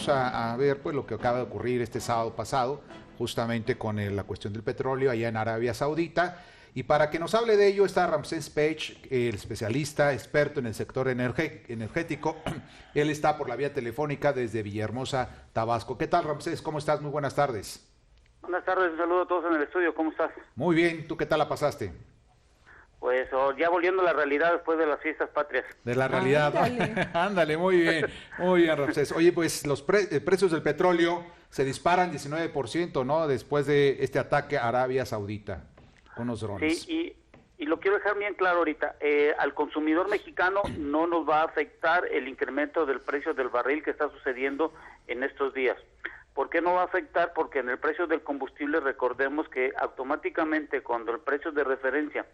vamos a ver pues lo que acaba de ocurrir este sábado pasado, justamente con la cuestión del petróleo allá en Arabia Saudita. Y para que nos hable de ello está Ramsés Pech, el especialista, experto en el sector energético. Él está por la vía telefónica desde Villahermosa, Tabasco. ¿Qué tal, Ramsés? ¿Cómo estás? Muy buenas tardes. Buenas tardes, un saludo a todos en el estudio, ¿cómo estás? Muy bien, ¿tú qué tal la pasaste? Pues ya volviendo a la realidad después de las fiestas patrias. De la realidad. Ándale, ándale, muy bien, Ramsés. Oye, pues los precios del petróleo se disparan 19%, ¿no? Después de este ataque a Arabia Saudita con los drones. Sí, y lo quiero dejar bien claro ahorita, al consumidor mexicano no nos va a afectar el incremento del precio del barril que está sucediendo en estos días. ¿Por qué no va a afectar? Porque en el precio del combustible recordemos que automáticamente cuando el precio de referencia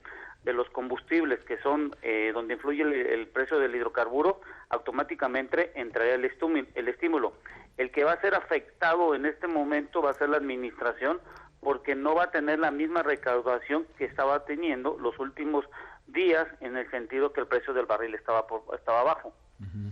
de los combustibles, que son donde influye el precio del hidrocarburo, automáticamente entraría el estímulo. El que va a ser afectado en este momento va a ser la administración, porque no va a tener la misma recaudación que estaba teniendo los últimos días, en el sentido que el precio del barril estaba bajo. Uh-huh.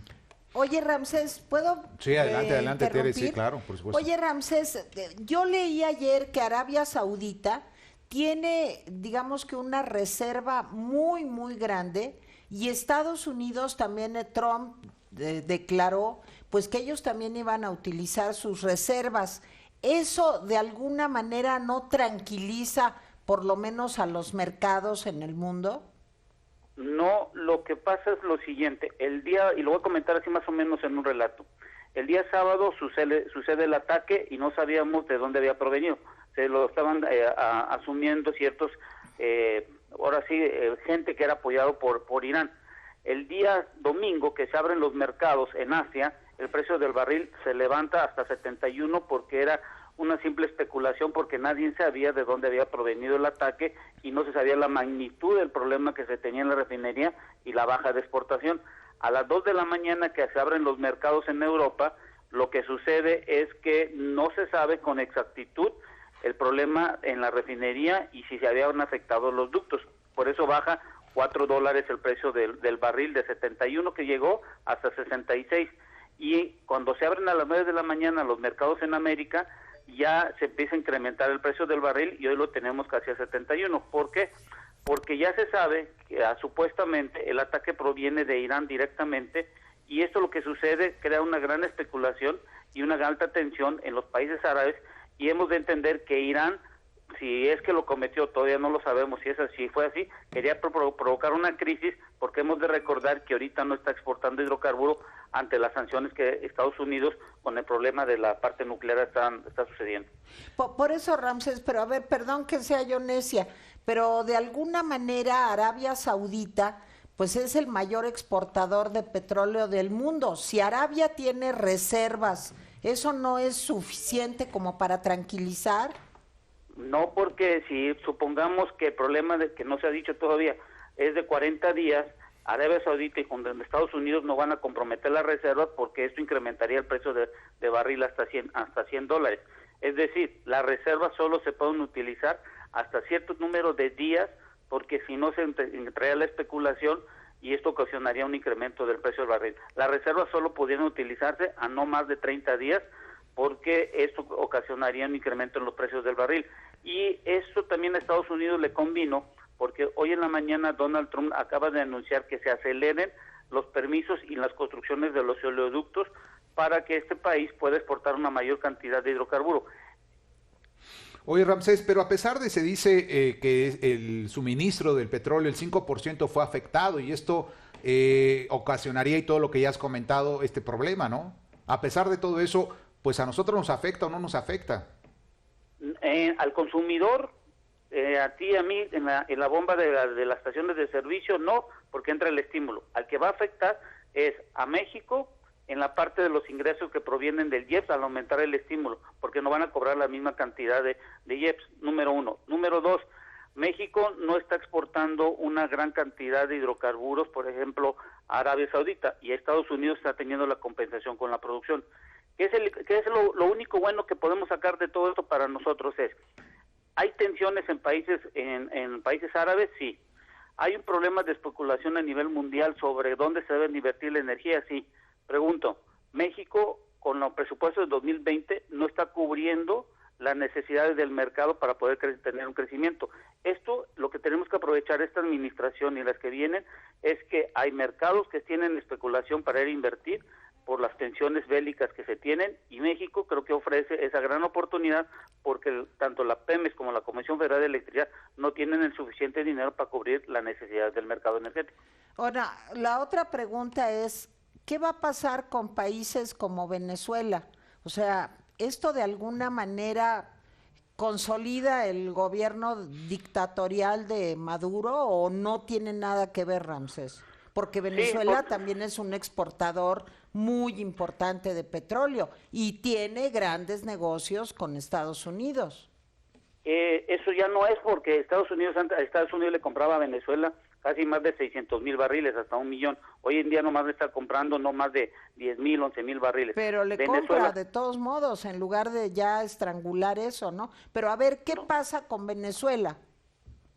Oye, Ramsés, ¿puedo Sí, adelante, Tere, sí, claro, por supuesto. Oye, Ramsés, yo leí ayer que Arabia Saudita tiene, digamos que una reserva muy, muy grande, y Estados Unidos también, Trump declaró pues que ellos también iban a utilizar sus reservas. ¿Eso de alguna manera no tranquiliza por lo menos a los mercados en el mundo? No, lo que pasa es lo siguiente, el día, y lo voy a comentar así más o menos en un relato, el día sábado sucede el ataque y no sabíamos de dónde había provenido, se lo estaban asumiendo ciertos, ahora sí, gente que era apoyado por Irán. El día domingo que se abren los mercados en Asia, el precio del barril se levanta hasta 71 porque era una simple especulación, porque nadie sabía de dónde había provenido el ataque y no se sabía la magnitud del problema que se tenía en la refinería y la baja de exportación. A las 2 de la mañana que se abren los mercados en Europa, lo que sucede es que no se sabe con exactitud el problema en la refinería y si se habían afectado los ductos. Por eso baja $4 el precio del barril, de 71 que llegó hasta 66. Y cuando se abren a las 9 de la mañana los mercados en América, ya se empieza a incrementar el precio del barril y hoy lo tenemos casi a 71. ¿Por qué? Porque ya se sabe que supuestamente el ataque proviene de Irán directamente, y esto lo que sucede crea una gran especulación y una alta tensión en los países árabes, y hemos de entender que Irán, si es que lo cometió, todavía no lo sabemos si es así, fue así, quería provocar una crisis, porque hemos de recordar que ahorita no está exportando hidrocarburo ante las sanciones que Estados Unidos, con el problema de la parte nuclear, está sucediendo. Por eso, Ramsés, pero a ver, perdón que sea yo necia, pero de alguna manera Arabia Saudita pues es el mayor exportador de petróleo del mundo. Si Arabia tiene reservas, ¿eso no es suficiente como para tranquilizar? No, porque si supongamos que el problema que no se ha dicho todavía es de 40 días, Arabia Saudita y junto con Estados Unidos no van a comprometer las reservas, porque esto incrementaría el precio de barril hasta $100. Es decir, las reservas solo se pueden utilizar hasta cierto número de días, porque si no se entraría la especulación y esto ocasionaría un incremento del precio del barril. Las reservas solo podrían utilizarse a no más de 30 días, porque esto ocasionaría un incremento en los precios del barril. Y esto también a Estados Unidos le convino, porque hoy en la mañana Donald Trump acaba de anunciar que se aceleren los permisos y las construcciones de los oleoductos para que este país pueda exportar una mayor cantidad de hidrocarburo. Oye, Ramsés, pero a pesar de se dice que el suministro del petróleo, el 5% fue afectado, y esto ocasionaría, y todo lo que ya has comentado, este problema, ¿no? A pesar de todo eso, pues a nosotros nos afecta o no nos afecta. Al consumidor, a ti y a mí, en la bomba de las estaciones de servicio, no, porque entra el estímulo. Al que va a afectar es a México, en la parte de los ingresos que provienen del IEPS, al aumentar el estímulo, porque no van a cobrar la misma cantidad de IEPS, número uno. Número dos, México no está exportando una gran cantidad de hidrocarburos, por ejemplo, a Arabia Saudita, y Estados Unidos está teniendo la compensación con la producción. ¿Qué es lo único bueno que podemos sacar de todo esto para nosotros? ¿Hay tensiones en países árabes? Sí. ¿Hay un problema de especulación a nivel mundial sobre dónde se debe invertir la energía? Sí. Pregunto, México, con con los presupuestos de 2020 no está cubriendo las necesidades del mercado para poder tener un crecimiento. Esto, lo que tenemos que aprovechar esta administración y las que vienen, es que hay mercados que tienen especulación para ir a invertir por las tensiones bélicas que se tienen, y México creo que ofrece esa gran oportunidad porque tanto la Pemex como la Comisión Federal de Electricidad no tienen el suficiente dinero para cubrir las necesidades del mercado energético. Ahora, la otra pregunta es, ¿qué va a pasar con países como Venezuela? O sea, ¿esto de alguna manera consolida el gobierno dictatorial de Maduro o no tiene nada que ver, Ramsés? Porque Venezuela también es un exportador muy importante de petróleo y tiene grandes negocios con Estados Unidos. Eso ya no es, porque a Estados Unidos le compraba a Venezuela casi más de 600,000 barriles, hasta 1,000,000. Hoy en día nomás le está comprando no más de 10,000, 11,000 barriles. Pero le compra de todos modos, en lugar de ya estrangular eso, ¿no? Pero a ver, ¿qué pasa con Venezuela?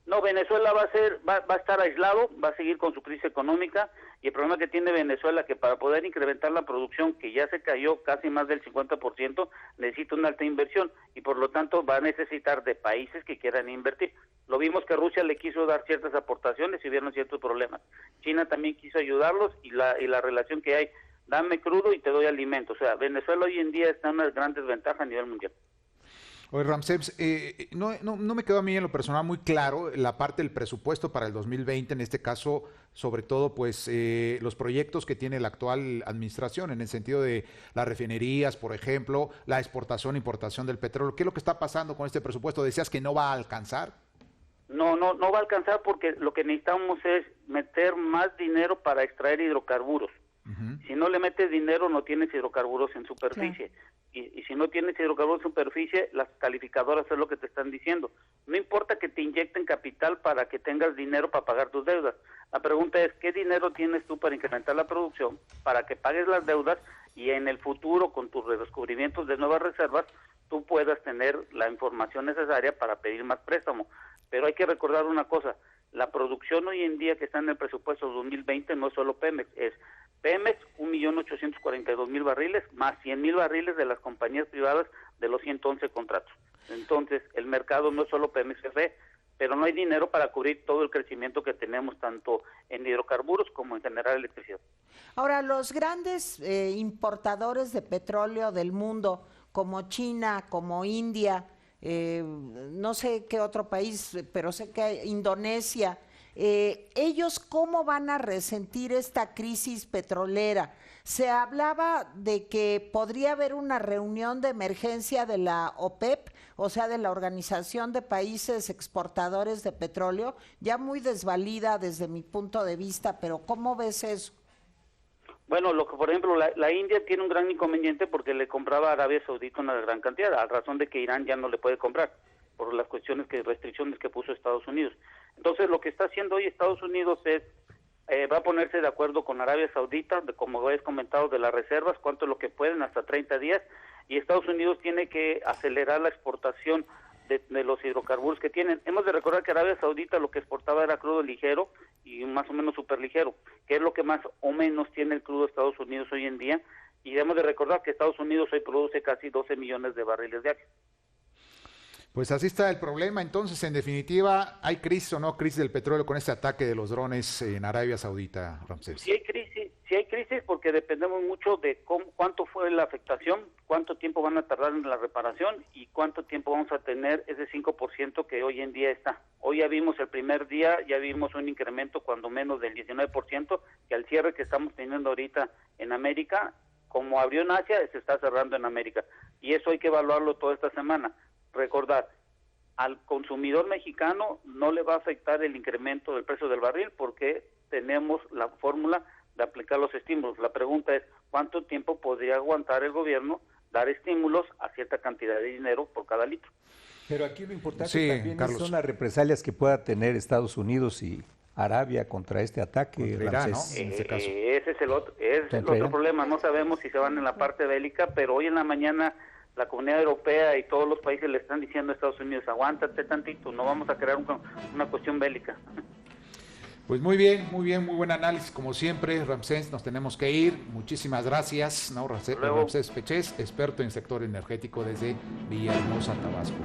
No, Venezuela va a estar aislado, va a seguir con su crisis económica, y el problema que tiene Venezuela, que para poder incrementar la producción, que ya se cayó casi más del 50%, necesita una alta inversión, y por lo tanto va a necesitar de países que quieran invertir. Lo vimos que Rusia le quiso dar ciertas aportaciones y hubieron ciertos problemas. China también quiso ayudarlos, y la relación que hay, dame crudo y te doy alimento. O sea, Venezuela hoy en día está en una gran desventaja a nivel mundial. Oye, Ramsés, no me quedó a mí en lo personal muy claro la parte del presupuesto para el 2020, en este caso, sobre todo, pues, los proyectos que tiene la actual administración, en el sentido de las refinerías, por ejemplo, la exportación e importación del petróleo. ¿Qué es lo que está pasando con este presupuesto? ¿Decías que no va a alcanzar? No va a alcanzar, porque lo que necesitamos es meter más dinero para extraer hidrocarburos. Si no le metes dinero, no tienes hidrocarburos en superficie. Claro. Y si no tienes hidrocarburos en superficie, las calificadoras es lo que te están diciendo. No importa que te inyecten capital para que tengas dinero para pagar tus deudas. La pregunta es, ¿qué dinero tienes tú para incrementar la producción, para que pagues las deudas y en el futuro, con tus redescubrimientos de nuevas reservas, tú puedas tener la información necesaria para pedir más préstamo? Pero hay que recordar una cosa, la producción hoy en día que está en el presupuesto 2020 no es solo Pemex, es Pemex, 1,842,000 barriles, más 100,000 barriles de las compañías privadas de los 111 contratos. Entonces, el mercado no es solo Pemex FC, pero no hay dinero para cubrir todo el crecimiento que tenemos, tanto en hidrocarburos como en generar electricidad. Ahora, los grandes importadores de petróleo del mundo, como China, como India, no sé qué otro país, pero sé que Indonesia, ellos cómo van a resentir esta crisis petrolera. Se hablaba de que podría haber una reunión de emergencia de la OPEP, o sea, de la Organización de Países Exportadores de Petróleo, ya muy desvalida desde mi punto de vista, pero ¿cómo ves eso? Bueno, por ejemplo, la India tiene un gran inconveniente porque le compraba a Arabia Saudita una gran cantidad, a razón de que Irán ya no le puede comprar por las restricciones que puso Estados Unidos. Entonces, lo que está haciendo hoy Estados Unidos es, va a ponerse de acuerdo con Arabia Saudita, como habéis comentado, de las reservas, cuánto es lo que pueden, hasta 30 días, y Estados Unidos tiene que acelerar la exportación de los hidrocarburos que tienen. Hemos de recordar que Arabia Saudita lo que exportaba era crudo ligero y más o menos superligero, que es lo que más o menos tiene el crudo de Estados Unidos hoy en día, y debemos de recordar que Estados Unidos hoy produce casi 12 millones de barriles diarios. Pues así está el problema. Entonces, en definitiva, ¿hay crisis o no crisis del petróleo con este ataque de los drones en Arabia Saudita, Ramsés? Sí hay crisis porque dependemos mucho de cuánto fue la afectación, cuánto tiempo van a tardar en la reparación y cuánto tiempo vamos a tener ese 5% que hoy en día está. Hoy ya vimos el primer día, ya vimos un incremento cuando menos del 19%, que al cierre que estamos teniendo ahorita en América, como abrió en Asia, se está cerrando en América. Y eso hay que evaluarlo toda esta semana. Recordar, al consumidor mexicano no le va a afectar el incremento del precio del barril porque tenemos la fórmula de aplicar los estímulos. La pregunta es, ¿cuánto tiempo podría aguantar el gobierno dar estímulos a cierta cantidad de dinero por cada litro? Pero aquí lo importante también son las represalias que pueda tener Estados Unidos y Arabia contra este ataque. Irán, ¿no? En este caso. Ese es el otro problema. No sabemos si se van en la parte bélica, pero hoy en la mañana la Comunidad Europea y todos los países le están diciendo a Estados Unidos, aguántate tantito, no vamos a crear una cuestión bélica. Pues muy bien, muy buen análisis como siempre, Ramsés, nos tenemos que ir. Muchísimas gracias, ¿no? Ramsés Pechés, experto en sector energético desde Villahermosa, Tabasco.